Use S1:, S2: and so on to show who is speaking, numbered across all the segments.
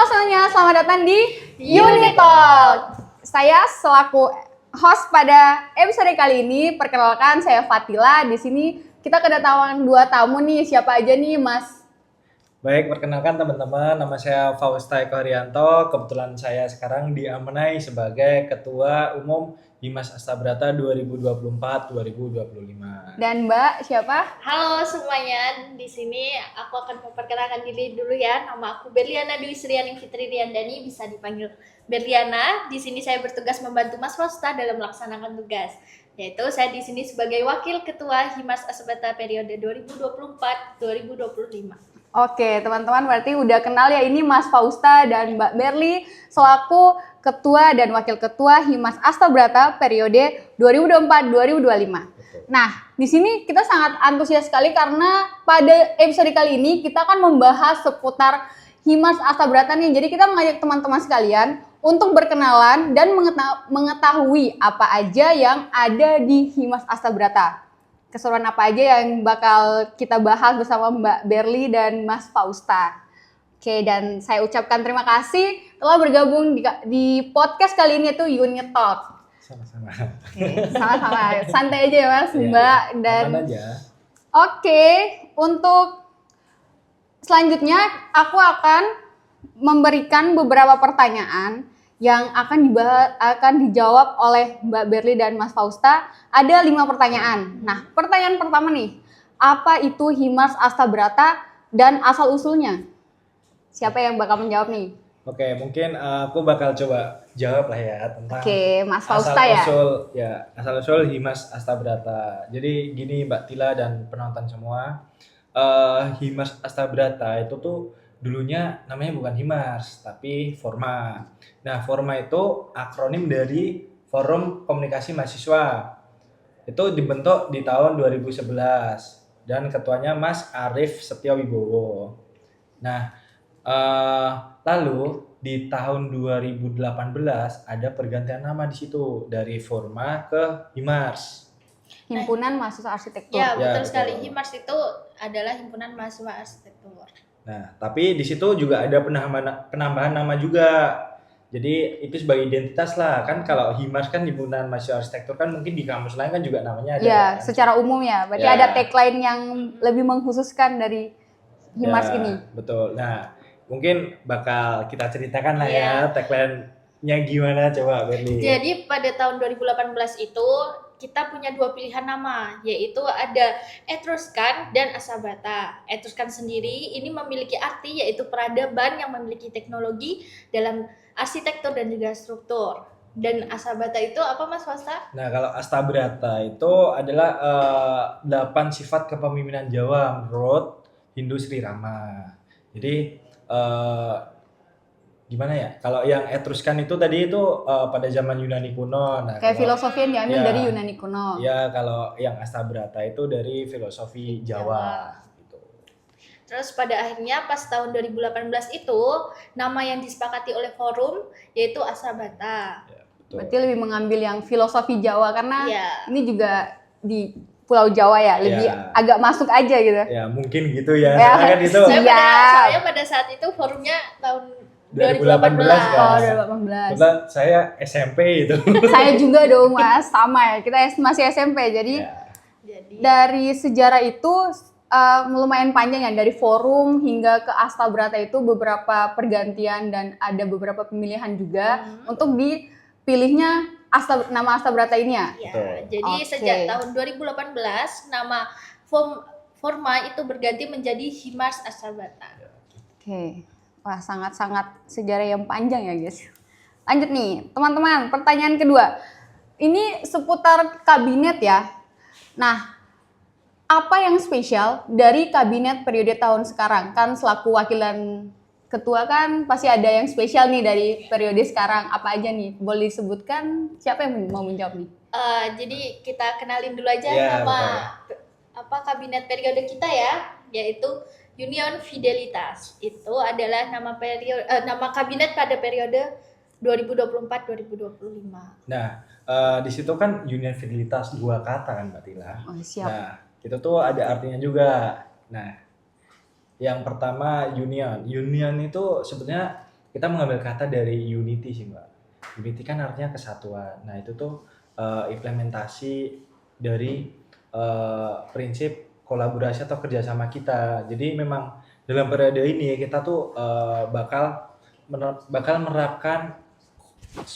S1: Halo semuanya, selamat datang di Unitalk. Saya selaku host pada episode kali ini, perkenalkan saya Fatila. Di sini kita kedatangan dua tamu nih. Siapa aja nih, Mas?
S2: Baik, perkenalkan teman-teman, nama saya Fausta Eko Haryanto. Kebetulan saya sekarang diamanai sebagai Ketua Umum Himas Astabrata 2024-2025.
S1: Dan Mbak, siapa?
S3: Halo semuanya, di sini aku akan memperkenalkan diri dulu ya. Nama aku Berliana Dwi Srianing Fitri Riandani, bisa dipanggil Berliana. Di sini saya bertugas membantu Mas Fausta dalam melaksanakan tugas. Yaitu saya di sini sebagai Wakil Ketua Himas Astabrata periode 2024-2025.
S1: Oke, teman-teman berarti udah kenal ya, ini Mas Fausta dan Mbak Berli selaku Ketua dan Wakil Ketua Himas Astabrata periode 2024-2025. Nah, di sini kita sangat antusias sekali karena pada episode kali ini kita akan membahas seputar Himas Astabrata nih. Jadi kita mengajak teman-teman sekalian untuk berkenalan dan mengetahui apa aja yang ada di Himas Astabrata. Keseruan apa aja yang bakal kita bahas bersama Mbak Berli dan Mas Fausta. Oke, dan saya ucapkan terima kasih telah bergabung di podcast kali ini, yaitu Unitalk.
S2: Sama-sama.
S1: Oke, sama-sama. Santai aja ya Mas, Mbak. Dan
S2: aman aja.
S1: Oke, untuk selanjutnya aku akan memberikan beberapa pertanyaan yang akan dijawab oleh Mbak Berli dan Mas Fausta. Ada 5 pertanyaan. Nah, pertanyaan pertama nih, apa itu Himas Astabrata dan asal-usulnya? Siapa yang bakal menjawab nih?
S2: Oke, mungkin aku bakal coba jawab lah ya tentang
S1: Oke, Mas Fausta ya.
S2: Asal-usul Himas Astabrata. Jadi gini Mbak Tila dan penonton semua, Himas Astabrata itu tuh dulunya namanya bukan Himas, tapi Forma. Nah, Forma itu akronim dari Forum Komunikasi Mahasiswa. Itu dibentuk di tahun 2011 dan ketuanya Mas Arief Setiawibowo. Nah, lalu di tahun 2018 ada pergantian nama di situ dari Forma ke Himars.
S1: Himpunan Mahasiswa Arsitektur.
S3: Ya, betul
S2: betul.
S3: sekali. Himars itu adalah Himpunan Mahasiswa Arsitektur.
S2: Nah, tapi di situ juga ada penambahan nama juga. Jadi itu sebagai identitas lah. Kan kalau Himars kan Himpunan Mahasiswa Arsitektur kan mungkin di kampus lain kan juga namanya ada.
S1: Ya,
S2: kan?
S1: secara umum ya. Berarti
S2: Ya.
S1: ada tagline yang lebih mengkhususkan dari Himars
S2: Ya,
S1: ini.
S2: Betul. Nah, mungkin bakal kita ceritakan lah
S3: Iya.
S2: ya tagline-nya gimana coba Berli.
S3: Jadi pada tahun 2018 itu kita punya 2 pilihan nama, yaitu ada Etruskan dan Astabrata. Etruskan sendiri ini memiliki arti yaitu peradaban yang memiliki teknologi dalam arsitektur dan juga struktur. Dan Astabrata itu apa Mas Fausta?
S2: Nah, kalau Astabrata itu adalah 8 sifat kepemimpinan Jawa menurut Hindu Sri Rama. Jadi gimana ya? Kalau yang Etruskan itu tadi itu pada zaman Yunani kuno. Nah,
S1: Kayak
S2: kalau-
S1: filosofi yang diambil
S2: Ya.
S1: dari Yunani kuno.
S2: Ya, kalau yang Astabrata itu dari filosofi Jawa. Gitu.
S3: Terus pada akhirnya pas tahun 2018 itu nama yang disepakati oleh forum yaitu Astabrata.
S2: Ya, betul.
S1: Berarti lebih mengambil yang filosofi Jawa karena
S3: Iya.
S1: ini juga di Pulau Jawa ya, lebih
S2: Iya.
S1: agak masuk aja gitu.
S2: Ya, mungkin gitu ya.
S1: Ya.
S2: Karena kan itu
S3: Saya pada saat itu forumnya tahun
S2: 2018 ya.
S1: Oh, 2018.
S2: kebetulan saya SMP itu.
S1: Saya juga dong Mas, sama ya. Kita masih SMP. Jadi
S2: Ya.
S3: Jadi
S1: dari sejarah itu lumayan panjang ya, dari forum hingga ke Astabrata itu beberapa pergantian dan ada beberapa pemilihan juga untuk dipilihnya nama Astabrata ini ya.
S3: ya,
S2: Betul.
S3: jadi
S1: Oke.
S3: sejak tahun 2018 nama Forma itu berganti menjadi Himars Astabrata.
S1: Oke. Wah, sangat-sangat sejarah yang panjang ya, guys. Lanjut nih, teman-teman. Pertanyaan kedua. Ini seputar kabinet ya. Nah, apa yang spesial dari kabinet periode tahun sekarang? Kan selaku wakilan ketua kan pasti ada yang spesial nih dari periode sekarang. Apa aja nih? Boleh disebutkan? Siapa yang mau menjawab nih?
S3: Jadi kita kenalin dulu aja
S2: Ya,
S3: nama kabinet periode kita ya, yaitu Union Fidelitas. Itu adalah nama kabinet pada periode 2024-2025.
S2: Nah, di situ kan Union Fidelitas 2 kata kan Mbak Tila.
S1: Oh, siap.
S2: Nah, itu tuh ada artinya juga. Nah, yang pertama union. Union itu sebenarnya kita mengambil kata dari unity sih Mbak. Unity kan artinya kesatuan. Nah itu tuh implementasi dari prinsip kolaborasi atau kerjasama kita. Jadi memang dalam periode ini kita tuh bakal menerapkan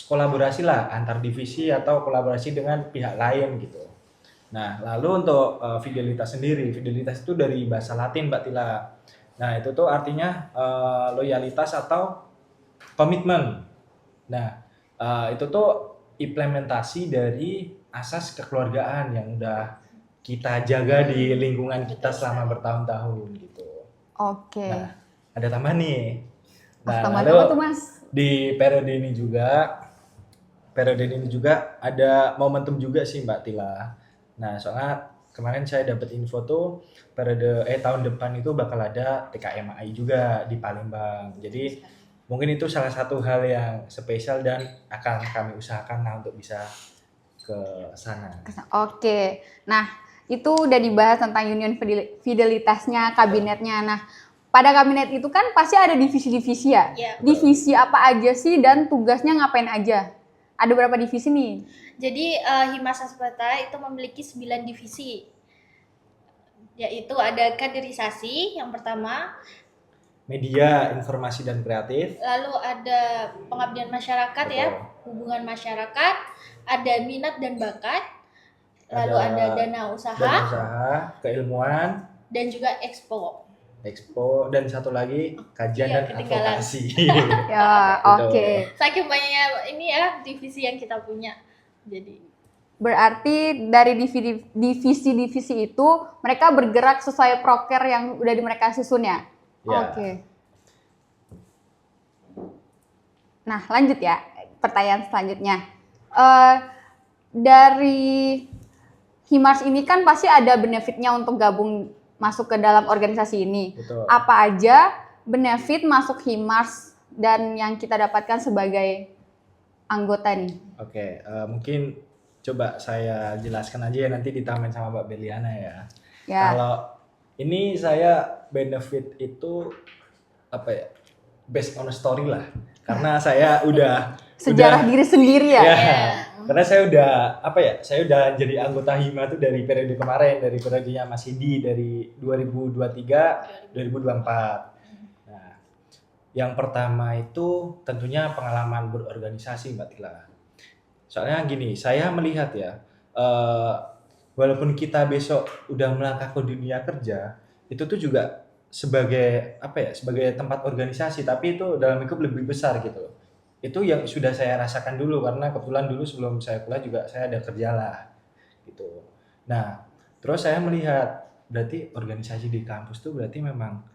S2: kolaborasi lah antar divisi atau kolaborasi dengan pihak lain gitu. Nah, lalu untuk fidelitas sendiri, fidelitas itu dari bahasa Latin Mbak Tila. Nah, itu tuh artinya loyalitas atau komitmen. Nah, itu tuh implementasi dari asas kekeluargaan yang udah kita jaga di lingkungan kita selama bertahun-tahun gitu.
S1: Oke.
S2: Nah, ada tambahan nih. Nah,
S1: Tambahan
S2: lalu
S1: apa tuh Mas?
S2: di periode ini juga ada momentum juga sih Mbak Tila. Nah, soalnya kemarin saya dapat info tuh tahun depan itu bakal ada TKMAI juga di Palembang. Jadi mungkin itu salah satu hal yang spesial dan akan kami usahakan lah untuk bisa ke sana.
S1: Oke. Nah, itu udah dibahas tentang union fidelitasnya, kabinetnya. Nah, pada kabinet itu kan pasti ada divisi-divisi ya.
S3: Ya.
S1: Divisi apa aja sih dan tugasnya ngapain aja? Ada berapa divisi nih?
S3: Jadi Himas Asbata itu memiliki 9 divisi. Yaitu ada kaderisasi yang pertama,
S2: Media, informasi dan kreatif.
S3: lalu ada pengabdian masyarakat ya,
S2: Betul.
S3: hubungan masyarakat, ada minat dan bakat, lalu ada dana usaha,
S2: Dan usaha, keilmuan,
S3: dan juga expo.
S2: dan satu lagi kajian
S3: Iya,
S2: dan
S3: ketinggalan.
S2: advokasi.
S1: Ya,
S2: Gitu.
S1: oke.
S3: Saking banyaknya ini ya divisi yang kita punya. Jadi
S1: Berarti dari divisi-divisi itu mereka bergerak sesuai proker yang udah mereka susun ya?
S2: Ya.
S1: Oke. Nah, lanjut ya. Pertanyaan selanjutnya. Dari Himars ini kan pasti ada benefitnya untuk gabung masuk ke dalam organisasi ini.
S2: Betul.
S1: Apa aja benefit masuk Himars dan yang kita dapatkan sebagai anggota nih?
S2: Oke, mungkin coba saya jelaskan aja ya, nanti ditambahin sama Mbak Beliana ya.
S1: Ya.
S2: Kalau ini saya benefit itu apa ya? Based on a story lah. Karena saya udah
S1: Sejarah diri sendiri ya?
S2: karena saya udah jadi anggota Hima tuh dari periode kemarin, dari periodenya Mas Hidi dari 2023 2024. Nah, yang pertama itu tentunya pengalaman berorganisasi Mbak Tila. Soalnya gini, saya melihat ya, walaupun kita besok udah melangkah ke dunia kerja, itu tuh juga sebagai sebagai tempat organisasi, tapi itu dalam lingkup lebih besar gitu loh. Itu yang sudah saya rasakan dulu, karena kebetulan dulu sebelum saya kuliah juga saya ada kerja lah gitu. Nah, terus saya melihat berarti organisasi di kampus tuh berarti memang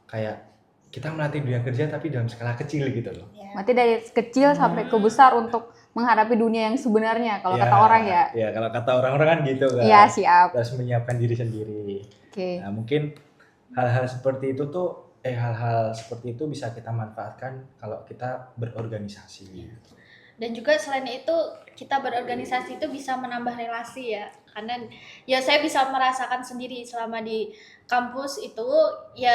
S2: kayak kita melatih dunia kerja tapi dalam skala kecil gitu loh.
S1: Berarti dari kecil sampai ke besar untuk menghadapi dunia yang sebenarnya kalau kata orang ya.
S2: Ya, kalau kata orang-orang kan gitu kan.
S1: Iya, siap.
S2: Harus menyiapkan diri sendiri.
S1: Oke.
S2: Nah, mungkin hal-hal seperti itu bisa kita manfaatkan kalau kita berorganisasi.
S3: dan juga selain itu kita berorganisasi itu bisa menambah relasi ya, karena ya saya bisa merasakan sendiri selama di kampus itu ya,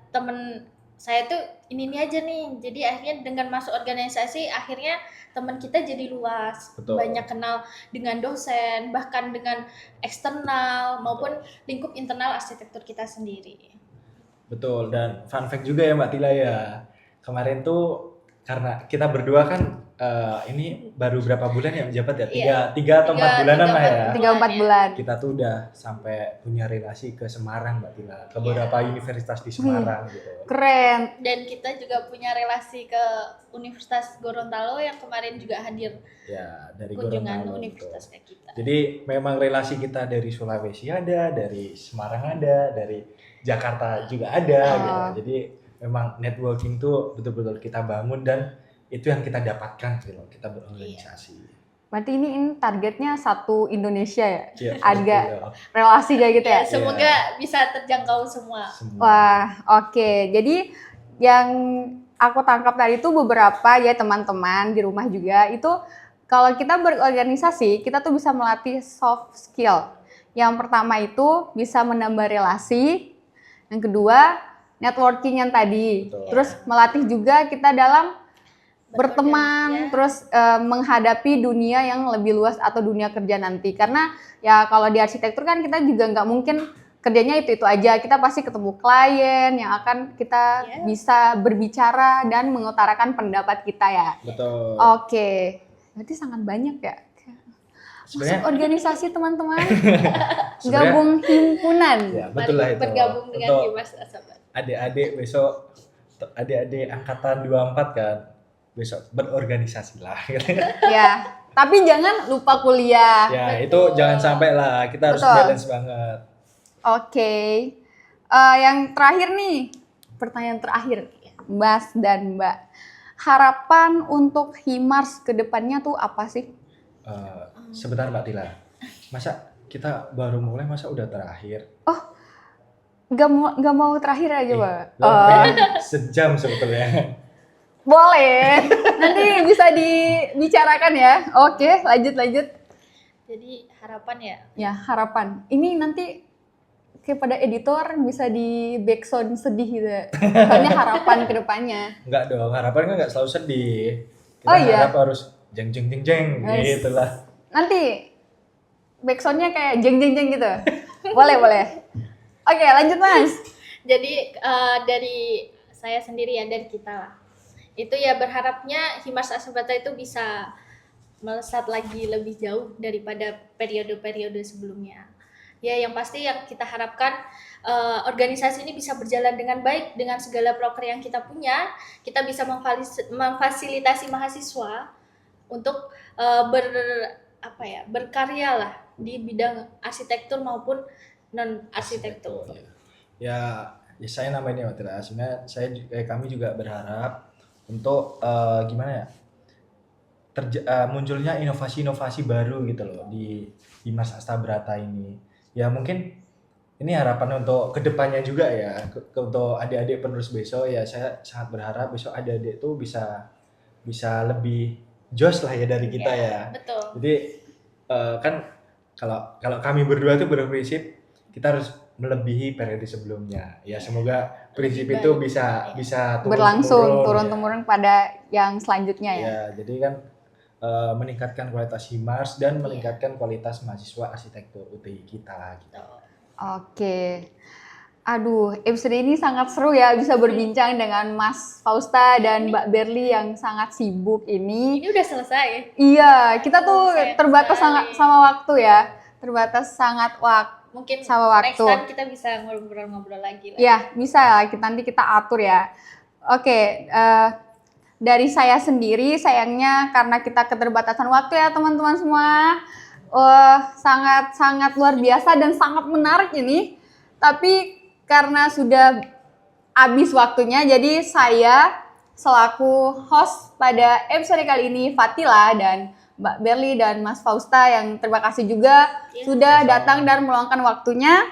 S3: temen saya tuh ini aja nih, jadi akhirnya dengan masuk organisasi akhirnya teman kita jadi luas.
S2: Betul.
S3: Banyak kenal dengan dosen, bahkan dengan eksternal maupun lingkup internal arsitektur kita sendiri.
S2: Betul, dan fun fact juga ya Mbak Tila ya. Kemarin tuh karena kita berdua kan ini baru berapa bulan ya menjabat ya? Tiga atau 4 bulanan lah ya.
S1: 3-4 bulan.
S2: Kita tuh udah sampai punya relasi ke Semarang Mbak Tila, ke beberapa universitas di Semarang gitu.
S1: Keren.
S3: Dan kita juga punya relasi ke Universitas Gorontalo yang kemarin juga hadir
S2: Ya, dari
S3: kunjungan
S2: Gorontalo.
S3: universitas
S2: Betul.
S3: ke kita.
S2: Jadi memang relasi kita dari Sulawesi ada, dari Semarang ada, dari Jakarta juga ada gitu. Jadi memang networking tuh betul-betul kita bangun dan itu yang kita dapatkan gitu loh, kita berorganisasi.
S1: Berarti ini targetnya satu Indonesia ya?
S2: Iya,
S1: Ada
S2: betul.
S1: relasi kayak gitu ya?
S3: Ya, semoga bisa terjangkau semua.
S1: Wah, oke. Jadi yang aku tangkap tadi itu beberapa ya teman-teman di rumah juga itu kalau kita berorganisasi, kita tuh bisa melatih soft skill. Yang pertama itu bisa menambah relasi. Yang kedua, networking yang tadi.
S2: Betul.
S1: Terus melatih juga kita dalam berteman,
S3: Ya.
S1: terus menghadapi dunia yang lebih luas atau dunia kerja nanti. Karena ya kalau di arsitektur kan kita juga nggak mungkin kerjanya itu aja. Kita pasti ketemu klien yang akan kita
S3: Ya.
S1: bisa berbicara dan mengutarakan pendapat kita ya.
S2: Betul.
S1: Oke, berarti sangat banyak ya. Masuk
S2: Sebenarnya
S1: organisasi teman-teman,
S2: sebenarnya-
S1: gabung himpunan.
S2: ya betul lah
S3: Mari
S2: itu.
S3: bergabung dengan
S2: Untuk
S3: Himas Astabata.
S2: adik-adik besok, adik-adik angkatan 24 kan, besok berorganisasi lah.
S1: Ya, tapi jangan lupa kuliah.
S2: Ya
S3: Betul.
S2: itu jangan sampai lah, kita harus
S1: Betul.
S2: balance banget.
S1: Oke, yang terakhir nih, pertanyaan terakhir, Mas dan Mbak. Harapan untuk Himars ke depannya tuh apa sih?
S2: Sebentar Mbak Tila, masa kita baru mulai masa udah terakhir?
S1: Gak mau terakhir aja, Mbak.
S2: Lah, pengen sejam sebetulnya.
S1: Boleh, nanti bisa dibicarakan ya. Oke, lanjut.
S3: Jadi harapan ya.
S1: Ya, harapan. Ini nanti kepada editor bisa di backsound sedih gitu ya. Soalnya harapan ke depannya.
S2: Enggak dong, harapan kan nggak selalu sedih. Kita
S1: Oh, iya.
S2: harap harus jeng jeng jeng jeng
S1: Yes.
S2: gitu lah.
S1: Nanti backsoundnya kayak jeng gitu. Boleh. Oke, lanjut Mas.
S3: Jadi dari saya sendiri ya, dari kita lah. Itu ya berharapnya Himas Astabata itu bisa melesat lagi lebih jauh daripada periode-periode sebelumnya. Ya yang pasti yang kita harapkan organisasi ini bisa berjalan dengan baik dengan segala proker yang kita punya. Kita bisa memfasilitasi mahasiswa untuk berkarya lah di bidang arsitektur maupun non arsitektur.
S2: Ya saya namanya Mbak Tila. Sebenarnya kami juga berharap untuk gimana ya? Munculnya inovasi-inovasi baru gitu loh di Himas Astabata ini. Ya mungkin ini harapan untuk kedepannya juga ya untuk adik-adik penerus besok ya, saya sangat berharap besok adik-adik itu bisa lebih jos lah ya dari kita ya.
S3: Betul.
S2: Jadi kan kalau kami berdua tuh berprinsip kita harus melebihi periode sebelumnya. Ya semoga prinsip
S3: Lebih
S2: itu
S3: baik.
S2: bisa
S1: Berlangsung
S2: ya.
S1: turun-temurun pada yang selanjutnya ya.
S2: Ya, jadi kan meningkatkan kualitas Himars dan meningkatkan kualitas mahasiswa arsitektur UTI kita gitu.
S1: Oke. Aduh, episode ini sangat seru ya bisa berbincang dengan Mas Fausta dan Mbak Berli yang sangat sibuk ini.
S3: Ini udah selesai.
S1: Iya, kita tuh
S3: Sayang
S1: terbatas
S3: sekali.
S1: sama waktu ya. Terbatas sangat waktu.
S3: Mungkin
S1: Sama
S3: next
S1: waktu.
S3: time kita bisa ngobrol-ngobrol lagi lah.
S1: Ya, bisa lah. Nanti kita atur ya. Oke, dari saya sendiri, sayangnya karena kita keterbatasan waktu ya teman-teman semua. Sangat-sangat luar biasa dan sangat menarik ini. Tapi karena sudah habis waktunya, jadi saya selaku host pada episode kali ini, Fatila dan Mbak Berli dan Mas Fausta yang terima kasih juga
S3: Ya.
S1: sudah datang dan meluangkan waktunya.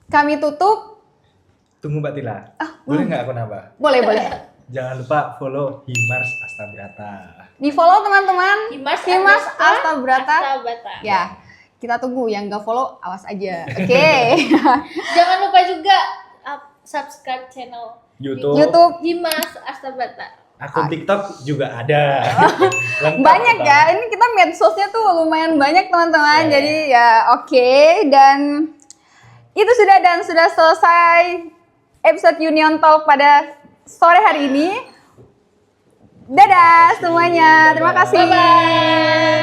S1: Kami tutup.
S2: Tunggu Mbak Tila. Boleh nggak aku nambah?
S1: Boleh.
S2: Jangan lupa follow Himars Astabata.
S1: Di follow teman-teman.
S3: Himas
S1: Astabata.
S3: Astabata.
S1: Ya, kita tunggu yang nggak follow awas aja. Oke.
S3: Jangan lupa juga subscribe channel
S1: YouTube.
S3: Himas Astabata.
S2: Akun TikTok juga ada. Lengkap
S1: Banyak
S2: kita.
S1: ya. Ini kita medsosnya tuh lumayan banyak teman-teman.
S2: Ya.
S1: Jadi ya oke. Dan itu sudah selesai episode Union Talk pada sore hari ini. Dadah semuanya. Terima kasih.
S3: Bye-bye.